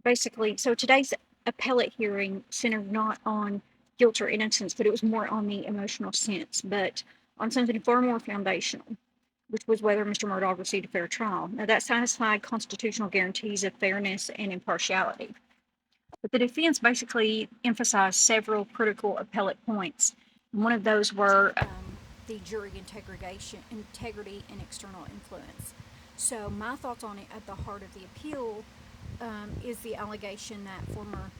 basically, so today's appellate hearing centered not on guilt or innocence, but it was more on the emotional sense, but on something far more foundational, which was whether Mr. Murdaugh received a fair trial. Now, that satisfied constitutional guarantees of fairness and impartiality. But the defense basically emphasized several critical appellate points. And one of those were the jury integrity and external influence. So, my thoughts on it at the heart of the appeal is the allegation that former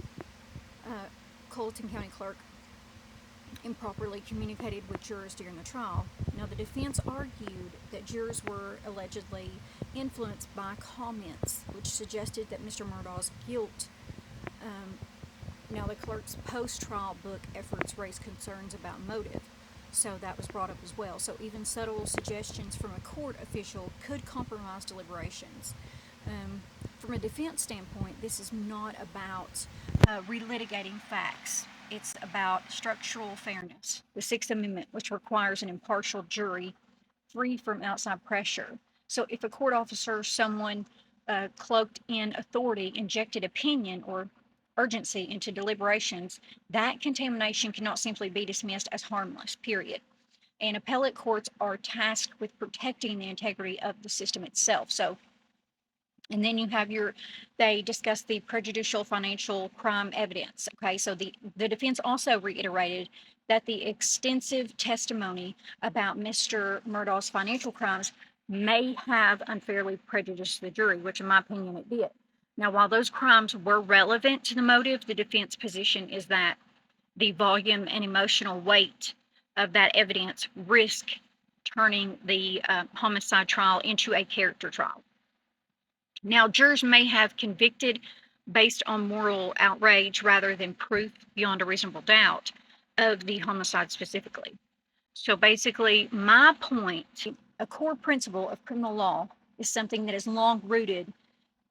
uh, Colleton County clerk improperly communicated with jurors during the trial. Now, the defense argued that jurors were allegedly influenced by comments which suggested that Mr. Murdaugh's guilt. Um, Now, the clerk's post-trial book efforts raised concerns about motive, so that was brought up as well. So even subtle suggestions from a court official could compromise deliberations. Um, from a defense standpoint, this is not about relitigating facts. It's about structural fairness. The Sixth Amendment, which requires an impartial jury free from outside pressure. So if a court officer, someone cloaked in authority, injected opinion or urgency into deliberations, that contamination cannot simply be dismissed as harmless, period. And appellate courts are tasked with protecting the integrity of the system itself. So, and then you have they discuss the prejudicial financial crime evidence. Okay, so the defense also reiterated that the extensive testimony about Mr. Murdaugh's financial crimes may have unfairly prejudiced the jury, which in my opinion it did. Now, while those crimes were relevant to the motive, the defense position is that the volume and emotional weight of that evidence risk turning the homicide trial into a character trial. Now, jurors may have convicted based on moral outrage rather than proof beyond a reasonable doubt of the homicide specifically. So basically, my point, a core principle of criminal law is something that is long rooted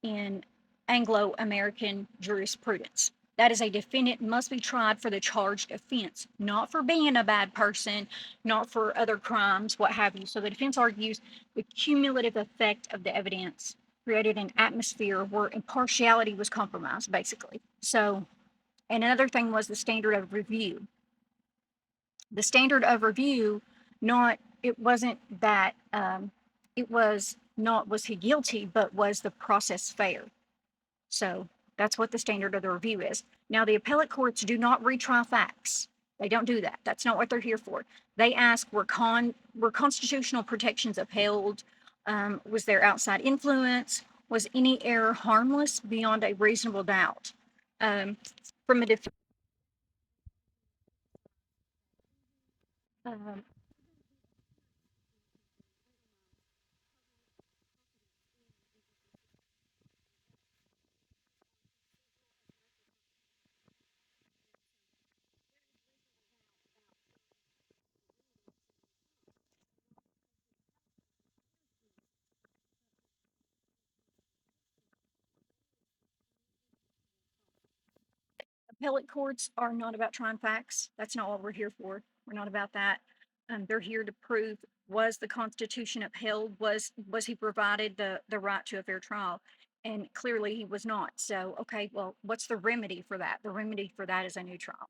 in Anglo-American jurisprudence. That is, a defendant must be tried for the charged offense, not for being a bad person, not for other crimes, what have you. So the defense argues the cumulative effect of the evidence created an atmosphere where impartiality was compromised, basically. So, and another thing was the standard of review. The standard of review, not, it wasn't that, it was not, was he guilty, but was the process fair? So that's what the standard of the review is. Now, the appellate courts do not retry facts. They don't do that. That's not what they're here for. They ask, were constitutional protections upheld? Was there outside influence? Was any error harmless beyond a reasonable doubt? From a um, appellate courts are not about trying facts. That's not what we're here for. We're not about that. They're here to prove, was the Constitution upheld? Was he provided the right to a fair trial? And clearly he was not. So, okay, well, what's the remedy for that? The remedy for that is a new trial.